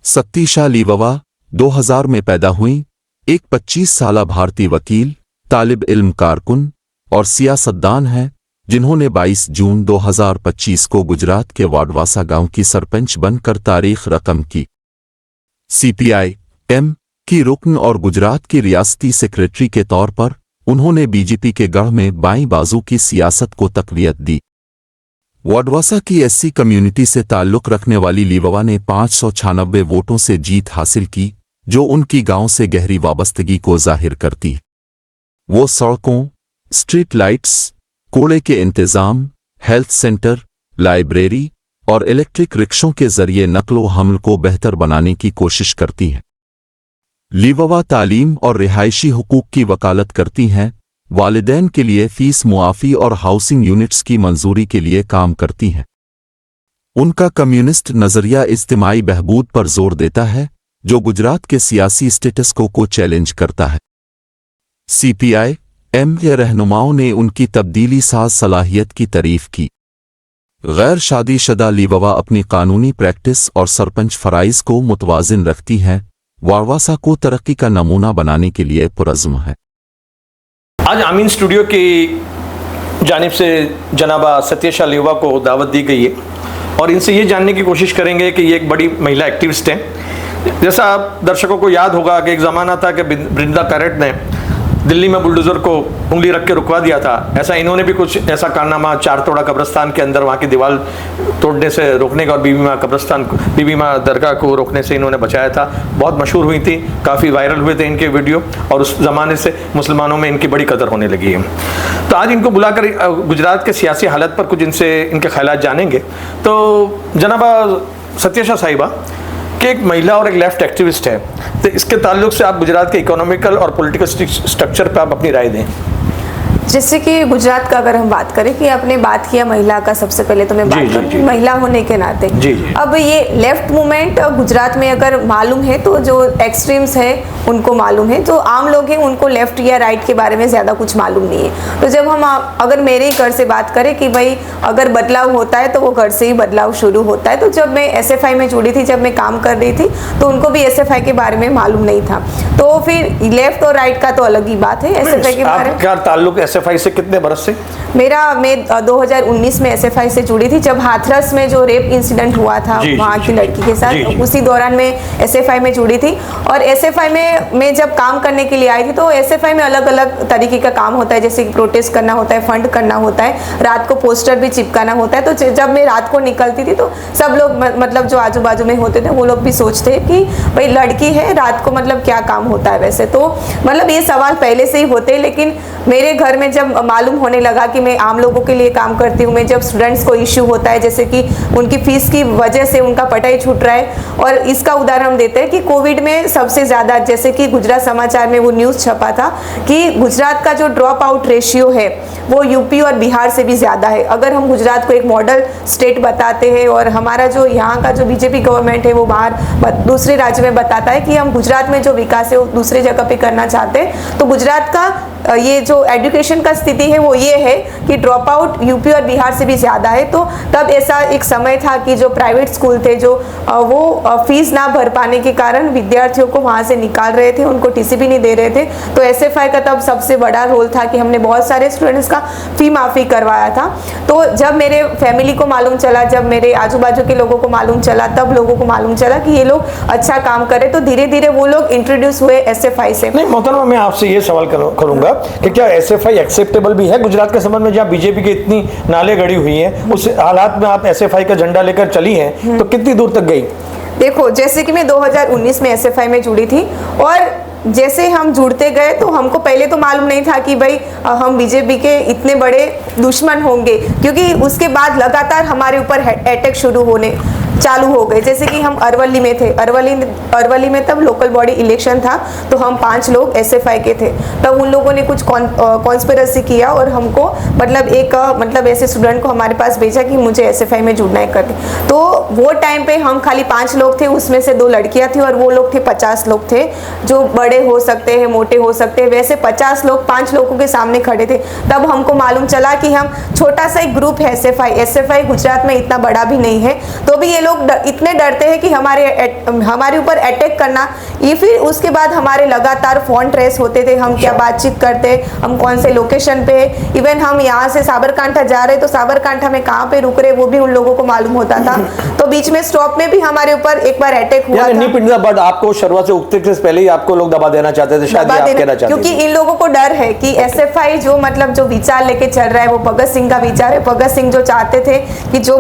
सतीशा लीववा 2000 में पैदा हुई, एक 25 साला भारतीय वकील, तालिब इल्म कारकुन और सियासतदान हैं, जिन्होंने 22 जून 2025 को गुजरात के वाडवासा गांव की सरपंच बनकर तारीख रकम की। CPI-M की रुकन और गुजरात की रियासती सेक्रेटरी के तौर पर उन्होंने बीजेपी के गढ़ में बाईं बाजू की सियासत को तक़वियत दी। वाडवासा की SC कम्युनिटी से ताल्लुक़ रखने वाली लीववा ने 596 वोटों से जीत हासिल की, जो उनकी गांव से गहरी वाबस्तगी को जाहिर करती है। वो सड़कों, स्ट्रीट लाइट्स, कूड़े के इंतज़ाम, हेल्थ सेंटर, लाइब्रेरी और इलेक्ट्रिक रिक्शों के जरिए नकलो हमल को बेहतर बनाने की कोशिश करती हैं। लीववा तालीम और रिहायशी हुकूक की वकालत करती हैं, वालिदैन के लिए फीस मुआफ़ी और हाउसिंग यूनिट्स की मंजूरी के लिए काम करती हैं। उनका कम्युनिस्ट नज़रिया इज्तिमाई बहबूद पर जोर देता है, जो गुजरात के सियासी स्टेटस को चैलेंज करता है। CPI-M के रहनुमाओं ने उनकी तब्दीली साज सलाहियत की तारीफ की। गैर शादीशुदा लीववा अपनी कानूनी प्रैक्टिस और सरपंच फ़राइज़ को मुतवाज़िन रखती हैं, वाडवासा को तरक्की का नमूना बनाने के लिए पुरज़्म है। आज आमीन स्टूडियो की जानिब से जनाबा सतीशा लीववा को दावत दी गई है और इनसे ये जानने की कोशिश करेंगे कि ये एक बड़ी महिला एक्टिविस्ट हैं। जैसा आप दर्शकों को याद होगा कि एक ज़माना था कि बृंदा कैरेट ने दिल्ली में बुलडोज़र को उंगली रख के रुकवा दिया था, ऐसा इन्होंने भी कुछ ऐसा कारनामा चार तोड़ा कब्रिस्तान के अंदर वहाँ की दीवार तोड़ने से रोकने का और बीबी माँ दरगाह को रोकने से इन्होंने बचाया था। बहुत मशहूर हुई थी, काफ़ी वायरल हुए थे इनके वीडियो और उस ज़माने से मुसलमानों में इनकी बड़ी कदर होने लगी है। तो आज इनको बुलाकर गुजरात के सियासी हालत पर कुछ इनसे इनके ख्यालात जानेंगे। तो जनाबा सतीशा साहिबा कि एक महिला और एक लेफ्ट एक्टिविस्ट है, तो इसके ताल्लुक से आप गुजरात के इकोनॉमिकल और पॉलिटिकल स्ट्रक्चर पर आप अपनी राय दें। जैसे कि गुजरात का अगर हम बात करें कि आपने बात किया महिला का, सबसे पहले तो मैं बात करूँ महिला होने के नाते। अब ये लेफ्ट मूवमेंट गुजरात में अगर मालूम है तो जो एक्सट्रीम्स है उनको मालूम है, जो आम लोग हैं उनको लेफ्ट या राइट के बारे में ज़्यादा कुछ मालूम नहीं है। तो जब हम अगर मेरे ही घर से बात करें कि भाई अगर बदलाव होता है तो वो घर से ही बदलाव शुरू होता है। तो जब मैं SFI में जुड़ी थी, जब मैं काम कर रही थी, तो उनको भी SFI के बारे में मालूम नहीं था। तो फिर लेफ्ट और राइट का तो अलग ही बात है। SFI के बारे में क्या ताल्लुक SFI से कितने बरस से? मैं 2019 में SFI से जुड़ी थी, जब हाथरस में जो रेप इंसिडेंट हुआ था वहाँ की लड़की के साथ, उसी दौरान मैं SFI में जुड़ी थी। और SFI में मैं जब काम करने के लिए आई थी तो SFI में अलग अलग तरीके का काम होता है, जैसे कि प्रोटेस्ट करना होता है, फंड करना होता है, रात को पोस्टर भी चिपकाना होता है। तो जब मैं रात को निकलती थी तो सब लोग मतलब जो आजू बाजू में होते थे वो लोग भी सोचते कि भाई लड़की है, रात को मतलब क्या काम होता है। वैसे तो मतलब ये सवाल पहले से ही होते, लेकिन मेरे घर में जब मालूम होने लगा कि मैं आम लोगों के लिए काम करती हूँ, मैं जब स्टूडेंट्स को इश्यू होता है जैसे कि उनकी फीस की वजह से उनका पढ़ाई छूट रहा है, और इसका उदाहरण हम देते हैं कि कोविड में सबसे ज़्यादा, जैसे कि गुजरात समाचार में वो न्यूज़ छपा था कि गुजरात का जो ड्रॉप आउट रेशियो है वो यूपी और बिहार से भी ज़्यादा है। अगर हम गुजरात को एक मॉडल स्टेट बताते हैं और हमारा जो यहाँ का जो बीजेपी गवर्नमेंट है वो बाहर दूसरे राज्य में बताता है कि हम गुजरात में जो विकास है वो दूसरे जगह पे करना चाहते हैं, तो गुजरात का ये जो एजुकेशन का स्थिति है वो ये है कि ड्रॉप आउट यूपी और बिहार से भी ज़्यादा है। तो तब ऐसा एक समय था कि जो प्राइवेट स्कूल थे जो वो फीस ना भर पाने के कारण विद्यार्थियों को वहाँ से निकाल रहे थे, उनको टीसी भी नहीं दे रहे थे। तो SFI का तब सबसे बड़ा रोल था कि हमने बहुत सारे स्टूडेंट्स का फ़ी माफ़ी करवाया था। तो जब मेरे फैमिली को मालूम चला, जब मेरे आजू बाजू के लोगों को मालूम चला, तब लोगों को मालूम चला कि ये लोग अच्छा काम करे, तो धीरे धीरे वो लोग इंट्रोड्यूस हुए SFI से। नहीं मोहतरमा, मैं आपसे ये सवाल करूंगा कि क्या SFI एक्सेप्टेबल भी है गुजरात के संबंध में, जहाँ बीजेपी की इतनी नाले गड़ी हुई हैं, उस हालात में आप SFI का झंडा लेकर चली हैं, तो कितनी दूर तक गई? देखो, जैसे कि मैं 2019 में SFI में जुड़ी थी और जैसे हम जुड़ते गए तो हमको पहले तो मालूम नहीं था कि भाई हम बीजेपी के इतने बड़े दुश्मन होंगे, क्योंकि उसके बाद लगातार हमारे ऊपर अटैक शुरू होने चालू हो गए। जैसे कि हम अरवली में थे, अरवली में तब लोकल बॉडी इलेक्शन था, तो हम 5 लोग SFI के थे। तब उन लोगों ने कुछ कॉन्स्पिरेसी किया और हमको मतलब ऐसे स्टूडेंट को हमारे पास भेजा कि मुझे SFI में जुड़ना है करके। तो वो टाइम पे हम खाली 5 लोग थे, उसमें से 2 लड़कियां थी और वो लोग थे 50 लोग थे, जो बड़े हो सकते हैं, मोटे हो सकते हैं, वैसे 50 लोग 5 लोगों के सामने खड़े थे। तब हमको मालूम चला कि हम छोटा सा एक ग्रुप है SFI गुजरात में इतना बड़ा भी नहीं है, तो भी ये लोग इतने डरते हैं कि हमारे ऊपर अटैक करना। ये फिर उसके बाद हमारे लगातार फोन ट्रेस होते थे, हम क्या बातचीत करते, हम कौन से लोकेशन पे, इवन हम यहाँ से साबरकांठा जा रहे तो साबरकांठा में कहाँ पे रुक रहे वो भी उन लोगों को मालूम होता था। तो बीच में स्टॉप में भी हमारे ऊपर एक बार अटैक हुआ था। बट आपको शुरुआत से उगते से पहले ही आपको लोग दबा देना चाहते थे, शायद आप कहना चाहते थे। क्योंकि इन लोगों को डर है कि एसएफआई जो मतलब जो विचार लेके चल रहा है वो भगत सिंह का विचार है। भगत सिंह जो चाहते थे कि जो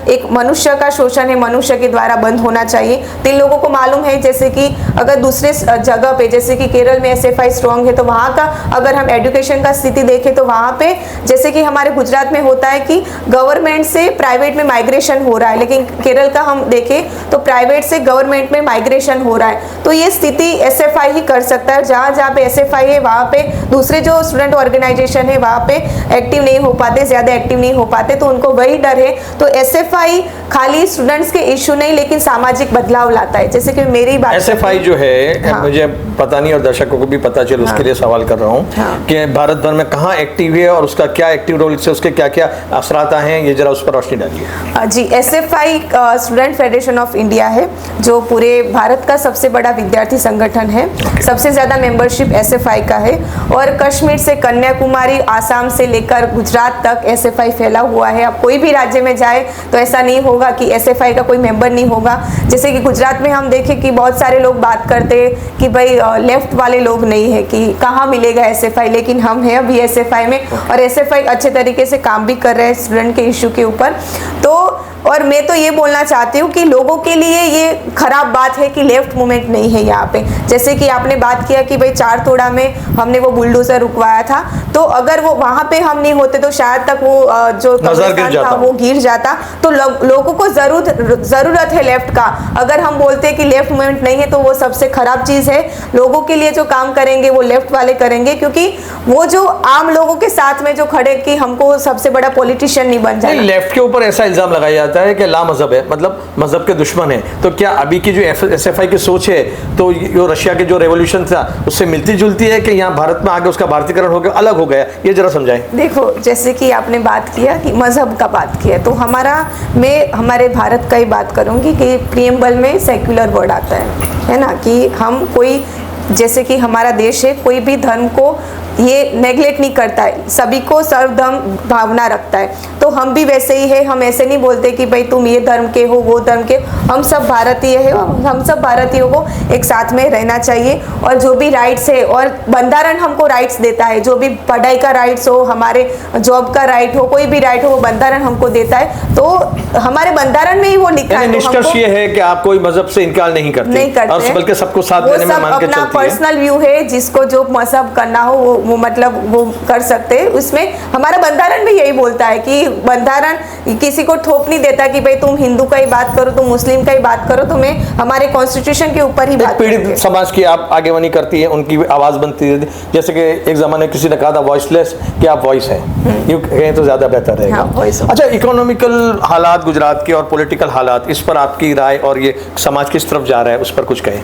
एक मनुष्य का शोषण है मनुष्य के द्वारा बंद होना चाहिए। तो इन लोगों को मालूम है जैसे कि अगर दूसरे जगह पे जैसे कि केरल में एसएफआई स्ट्रांग है तो वहाँ का अगर हम एजुकेशन का स्थिति देखें तो वहाँ पे जैसे कि हमारे गुजरात में होता है कि गवर्नमेंट से प्राइवेट में माइग्रेशन हो रहा है, लेकिन केरल का हम देखें तो प्राइवेट से गवर्नमेंट में माइग्रेशन हो रहा है। तो ये स्थिति एसएफआई ही कर सकता है। जहाँ जहाँ पे एसएफआई है वहाँ पे दूसरे जो स्टूडेंट ऑर्गेनाइजेशन है वहाँ पे एक्टिव नहीं हो पाते, ज्यादा एक्टिव नहीं हो पाते, तो उनको वही डर है। तो एसएफआई खाली स्टूडेंट्स के इशू नहीं लेकिन सामाजिक बदलाव लाता है। जैसे कि मेरी बात एसएफआई जो है मुझे पता नहीं और दर्शकों को भी पता चले उसके लिए सवाल कर रहा हूँ कि भारत भर में कहाँ एक्टिव है और उसका क्या एक्टिव रोल से उसके क्या क्या असरात हैं, ये जरा उस पर रोशनी डालिए। जी, SFI student federation of India है जो पूरे भारत का सबसे बड़ा विद्यार्थी संगठन है। सबसे ज्यादा मेंबरशिप एसएफआई का है और कश्मीर से कन्याकुमारी, आसाम से लेकर गुजरात तक एसएफआई फैला हुआ है। अब कोई भी राज्य में जाए तो ऐसा नहीं होगा कि एसएफआई का कोई मेंबर नहीं होगा। जैसे कि गुजरात में हम देखें कि बहुत सारे लोग बात करते हैं कि भाई लेफ्ट वाले लोग नहीं है कि कहाँ मिलेगा एसएफआई, लेकिन हम हैं अभी एसएफआई में और एसएफआई अच्छे तरीके से काम भी कर रहे हैं स्टूडेंट के इशू के ऊपर। तो और मैं तो ये बोलना चाहती हूँ कि लोगों के लिए ये खराब बात है कि लेफ्ट मूवमेंट नहीं है यहाँ पे। जैसे कि आपने बात किया कि भाई चार तोड़ा में हमने वो बुलडोजर रुकवाया था, तो अगर वो वहाँ पे हम नहीं होते तो शायद तक वो जो कब्रिस्तान था वो गिर जाता। तो लोगों को जरूरत है लेफ्ट का। अगर हम बोलते हैं कि लेफ्ट मूवमेंट नहीं है तो वो सबसे खराब चीज है। लोगों के लिए जो काम करेंगे वो लेफ्ट वाले करेंगे, क्योंकि वो जो आम लोगों के साथ में जो खड़े कि हमको सबसे बड़ा पॉलिटिशियन नहीं बन जाए। लेफ्ट के ऊपर ऐसा इल्जाम लगाया जाता है कि ला मजहब है, मतलब मजहब के दुश्मन है। तो क्या अभी की जो एसएफआई की सोच है तो जो रशिया के जो रेवोल्यूशन था उससे मिलती जुलती है कि यहाँ भारत में आगे उसका भारतीयकरण हो गया, अलग हो गया? ये जरा समझाएं। देखो, जैसे कि आपने बात किया कि मजहब का बात किया, तो मैं हमारे भारत का ही बात करूंगी कि प्रीएम्बल में सेक्युलर वर्ड आता है ना, कि हम कोई जैसे कि हमारा देश है कोई भी धर्म को ये नेगलेक्ट नहीं करता है, सभी को सर्वधर्म भावना रखता है। तो हम भी वैसे ही है। हम ऐसे नहीं बोलते कि भाई तुम ये धर्म के हो वो धर्म के, हम सब भारतीय है। हम सब भारतीयों को एक साथ में रहना चाहिए और जो भी राइट्स है और बंधारण हमको राइट्स देता है, जो भी पढ़ाई का राइट्स हो, हमारे जॉब का राइट हो, कोई भी राइट हो, वो बंधारण हमको देता है। तो हमारे बंधारण में ही वो लिखा है। निष्कर्ष ये है कि आप कोई मजहब से इनकार नहीं करते और बल्कि सबको साथ देने में मान के चलती है। पर्सनल व्यू है, जिसको जो मजहब करना हो वो मतलब वो कर सकते हैं। उसमें हमारा बंधारण भी यही बोलता है कि बंधारण किसी को थोप नहीं देता कि भाई तुम हिंदू का ही बात करो, तुम मुस्लिम का ही बात करो, तुम्हें हमारे कॉन्स्टिट्यूशन के ऊपर ही बात करनी है। पीड़ित समाज की आप आगेवानी करती है, उनकी आवाज बनती है। जैसे कि एक जमाने किसी ने कहा था वॉइसलेस, कि आप वॉइस है, यूं कहें तो ज्यादा बेहतर रहेगा। अच्छा, इकोनॉमिकल हालात गुजरात के और पॉलिटिकल हालात, इस पर आपकी राय और ये समाज किस तरफ जा रहा है उस पर कुछ कहें।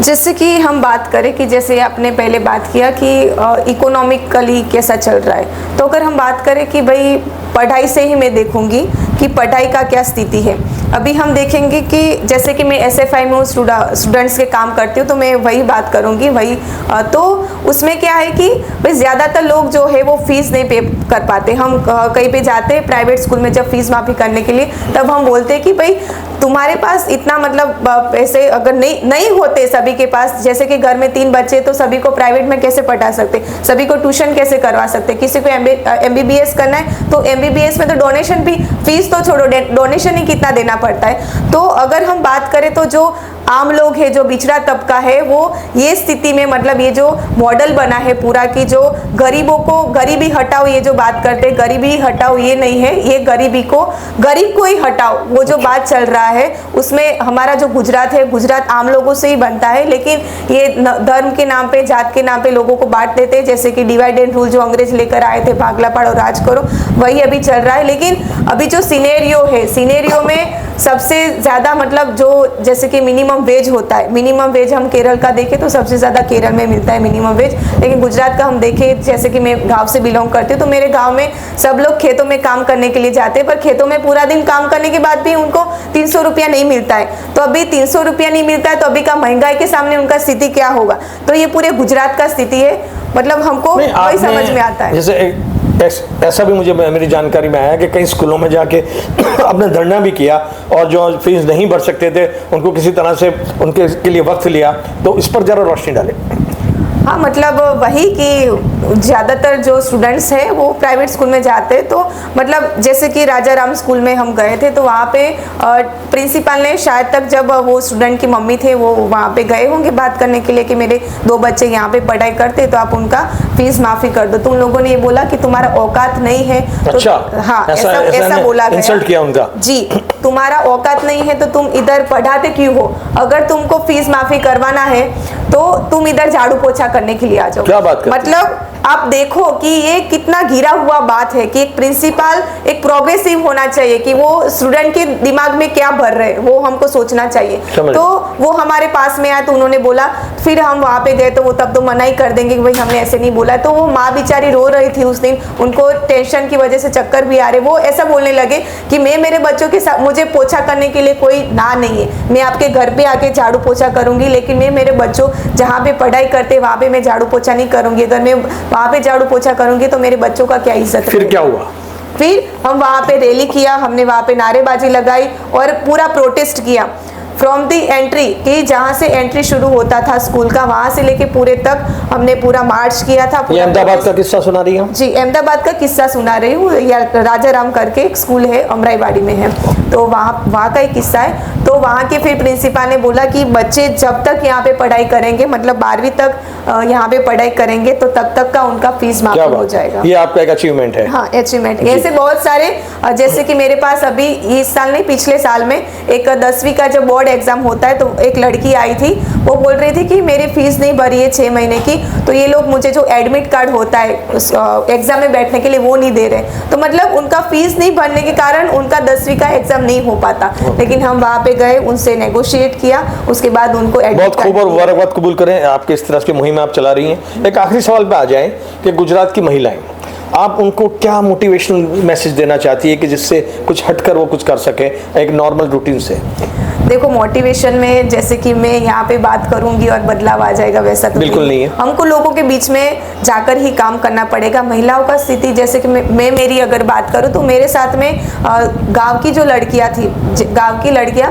जैसे कि हम बात करें कि जैसे आपने पहले बात किया कि इकोनॉमिकली कैसा चल रहा है, तो अगर हम बात करें कि भाई पढ़ाई से ही मैं देखूंगी कि पढ़ाई का क्या स्थिति है। अभी हम देखेंगे कि जैसे कि मैं एसएफआई में स्टूडेंट्स के काम करती हूँ तो मैं वही बात करूँगी वही। तो उसमें क्या है कि भाई ज़्यादातर लोग जो है वो फीस नहीं पे कर पाते। हम कहीं पे जाते हैं प्राइवेट स्कूल में जब फीस माफ़ी करने के लिए, तब हम बोलते हैं कि भाई तुम्हारे पास इतना मतलब पैसे अगर नहीं होते सभी के पास, जैसे कि घर में 3 बच्चे तो सभी को प्राइवेट में कैसे पढ़ा सकते, सभी को ट्यूशन कैसे करवा सकते, किसी को एमबीबीएस करना है तो एमबीबीएस में तो डोनेशन भी, फीस तो छोड़ो, डोनेशन ही कितना देना पड़ता है। तो अगर हम बात करें तो जो आम लोग है, जो पिछड़ा तबका है, वो ये स्थिति में मतलब ये जो मॉडल बना है पूरा कि जो गरीबों को गरीबी हटाओ, ये जो बात करते हैं गरीबी हटाओ, ये नहीं है, ये गरीब को ही हटाओ, वो जो बात चल रहा है उसमें हमारा जो गुजरात है, गुजरात आम लोगों से ही बनता है। लेकिन ये धर्म के नाम पे, जात के नाम पे लोगों को बांट देते हैं, जैसे कि डिवाइड एंड रूल जो अंग्रेज लेकर आए थे, भागला पाड़ो राज करो, वही अभी चल रहा है। लेकिन अभी जो सिनेरियो है, सिनेरियो में सबसे ज़्यादा मतलब जो जैसे कि मिनिमम वेज होता है, मिनिमम वेज हम केरल का देखें तो सबसे ज़्यादा केरल में मिलता है मिनिमम वेज। लेकिन गुजरात का हम देखें, जैसे कि मैं गांव से बिलोंग करती हूँ, तो मेरे गांव में सब लोग खेतों में काम करने के लिए जाते हैं, पर खेतों में पूरा दिन काम करने के बाद भी उनको 300 रुपया नहीं मिलता है। तो अभी 300 रुपया नहीं मिलता है, तो अभी का महंगाई के सामने उनका स्थिति क्या होगा। तो ये पूरे गुजरात का स्थिति है, मतलब हमको वही समझ में आता है। जैसे ऐसा भी मुझे मेरी जानकारी में आया कि कई स्कूलों में जाके आपने धरना भी किया और जो फीस नहीं भर सकते थे उनको किसी तरह से उनके के लिए वक्त लिया, तो इस पर जरा रोशनी डालें। हाँ, मतलब वही कि ज़्यादातर जो स्टूडेंट्स हैं वो प्राइवेट स्कूल में जाते हैं। तो मतलब जैसे कि राजा राम स्कूल में हम गए थे, तो वहाँ पे प्रिंसिपल ने शायद तक जब वो स्टूडेंट की मम्मी थे वो वहाँ पे गए होंगे बात करने के लिए कि मेरे 2 बच्चे यहाँ पे पढ़ाई करते, तो आप उनका फीस माफ़ी कर दो। तो उन लोगों ने ये बोला कि तुम्हारा औकात नहीं है। अच्छा, तो हाँ, ऐसा बोला गया, इंसल्ट किया उनका। जी, तुम्हारा औकात नहीं है तो तुम इधर पढ़ाते क्यों हो? अगर तुमको फीस माफ़ी करवाना है तो तुम इधर झाड़ू पोछा करने के लिए आ जाओ। क्या बात करते? मतलब आप देखो कि ये कितना गिरा हुआ बात है कि एक प्रिंसिपल एक प्रोग्रेसिव होना चाहिए कि वो स्टूडेंट के दिमाग में क्या भर रहे हैं वो हमको सोचना चाहिए। तो वो हमारे पास में आया तो उन्होंने बोला, फिर हम वहाँ पे गए तो वो तब तो मना ही कर देंगे कि भाई हमने ऐसे नहीं बोला। तो वो माँ बेचारी रो रही थी उस दिन, उनको टेंशन की वजह से चक्कर भी आ रहे। वो ऐसा बोलने लगे कि मैं मेरे बच्चों के साथ, मुझे पोछा करने के लिए कोई ना नहीं है, मैं आपके घर पे आके झाड़ू पोछा करूंगी, लेकिन मैं मेरे बच्चों जहाँ पे पढ़ाई करते वहाँ पे मैं झाड़ू पोछा नहीं करूंगी। अगर मैं वहाँ पे झाड़ू पोछा करूंगी तो मेरे बच्चों का क्या इज्जत। फिर क्या हुआ? फिर हम वहाँ पे रैली किया, हमने वहाँ पे नारेबाजी लगाई और पूरा प्रोटेस्ट किया फ्रॉम दी एंट्री, कि जहाँ से एंट्री शुरू होता था स्कूल का वहाँ से लेके पूरे तक हमने पूरा मार्च किया था। ये अहमदाबाद का किस्सा सुना रही हूँ? जी, अहमदाबाद का किस्सा सुना रही हूँ। राजा राम करके एक स्कूल है, अमराईवाड़ी में है, तो वहाँ का एक किस्सा है। तो वहाँ के फिर प्रिंसिपल ने बोला कि बच्चे जब तक यहाँ पे पढ़ाई करेंगे, मतलब 12वीं तक यहाँ पे पढ़ाई करेंगे, तो तब तक का उनका फीस माफ हो जाएगा। ये आपका एक अचीवमेंट है। हाँ, अचीवमेंट। ऐसे बहुत सारे, जैसे कि मेरे पास अभी इस साल नहीं पिछले साल में एक 10वीं का जब बोर्ड एग्जाम होता है, तो एक लड़की आई थी, वो बोल रही थी कि मेरी फीस नहीं भरी है 6 महीने की, तो ये लोग मुझे जो एडमिट कार्ड होता है उस एग्जाम में बैठने के लिए वो नहीं दे रहे। तो मतलब उनका फीस नहीं भरने के कारण उनका 10वीं का एग्जाम नहीं हो पाता। लेकिन हम वहाँ पे गए, उनसे नेगोशिएट किया, उसके बाद उनको बहुत खूब और मुबारकबाद कबूल करें आपके इस तरह की मुहिम आप चला रही हैं। एक आखिरी सवाल पे आ जाएं कि गुजरात की महिलाएं, आप उनको क्या मोटिवेशनल मैसेज देना चाहती है कि जिससे कुछ हटकर वो कुछ कर सके एक नॉर्मल रूटीन से? देखो, मोटिवेशन में जैसे कि मैं यहाँ पे बात करूंगी और बदलाव आ जाएगा वैसा तो बिल्कुल नहीं है। हमको लोगों के बीच में जाकर ही काम करना पड़ेगा। महिलाओं का स्थिति, जैसे कि मैं मेरी अगर बात करूँ तो मेरे साथ में गांव की जो लड़कियाँ थी, गांव की लड़कियाँ,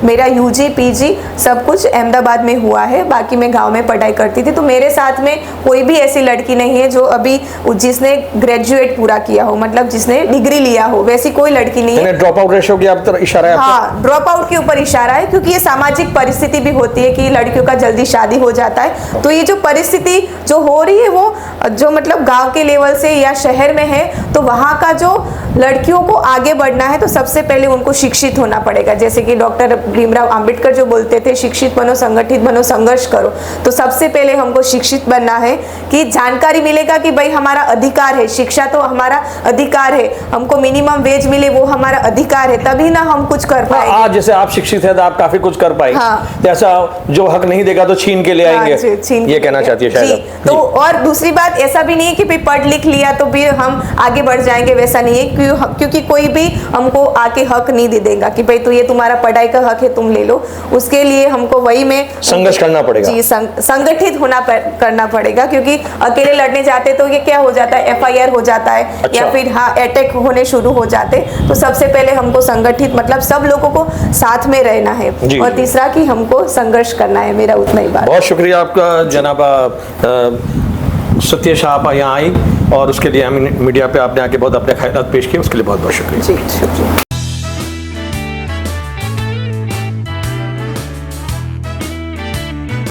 मेरा यूजी पीजी सब कुछ अहमदाबाद में हुआ है, बाकी मैं गाँव में पढ़ाई करती थी। तो मेरे साथ में कोई भी ऐसी लड़की नहीं है जो अभी जिसने ग्रेजुएट पूरा किया हो, मतलब जिसने डिग्री लिया हो, वैसी कोई लड़की नहीं है। ड्रॉप आउट रेशियो की आप इशारा है? हाँ, ड्रॉप आउट के ऊपर इशारा है, क्योंकि ये सामाजिक परिस्थिति भी होती है कि लड़कियों का जल्दी शादी हो जाता है। तो ये जो परिस्थिति जो हो रही है वो जो मतलब गांव के लेवल से या शहर में है, तो वहाँ का जो लड़कियों को आगे बढ़ना है तो सबसे पहले उनको शिक्षित होना पड़ेगा। जैसे कि डॉक्टर भीमराव अंबेडकर जो बोलते थे, शिक्षित बनो, संगठित बनो, संघर्ष करो। तो सबसे पहले हमको शिक्षित बनना है कि जानकारी मिलेगा कि भाई हमारा अधिकार है, शिक्षा तो हमारा अधिकार है, हमको मिनिमम वेज मिले वो हमारा अधिकार है, तभी ना हम कुछ कर पाएंगे। आज जैसे आप शिक्षित है तो आप काफी कुछ कर पाएंगे। हाँ। जैसा जो हक नहीं देगा तो छीन के ले आएंगे, ये कहना चाहती है शायद। तो और दूसरी बात, ऐसा भी नहीं है कि भाई पढ़ लिख लिया तो भी हम आगे बढ़ जाएंगे, वैसा नहीं है। क्योंकि कोई भी हमको आके हक नहीं दे देगा कि भाई तो ये तुम्हारा पढ़ाई का हक है, तुम ले लो। उसके लिए हमको वही में संघर्ष करना पड़ेगा। जी, संगठित करना पड़ेगा, क्योंकि अकेले लड़ने जाते तो ये क्या हो जाता है, FIR हो जाता है। अच्छा। या फिर हाँ, अटैक होने शुरू हो जाते। तो सबसे पहले हमको संगठित, मतलब सब लोगों को साथ में रहना है, और तीसरा कि हमको संघर्ष करना है। मेरा उतना ही बात। बहुत शुक्रिया आपका जनाबा सत्येश, आप यहाँ आई और उसके लिए मीडिया पे आपने आके बहुत अपने ख्यालात पेश किए, उसके लिए बहुत बहुत शुक्रिया। जी, शुक्रिया।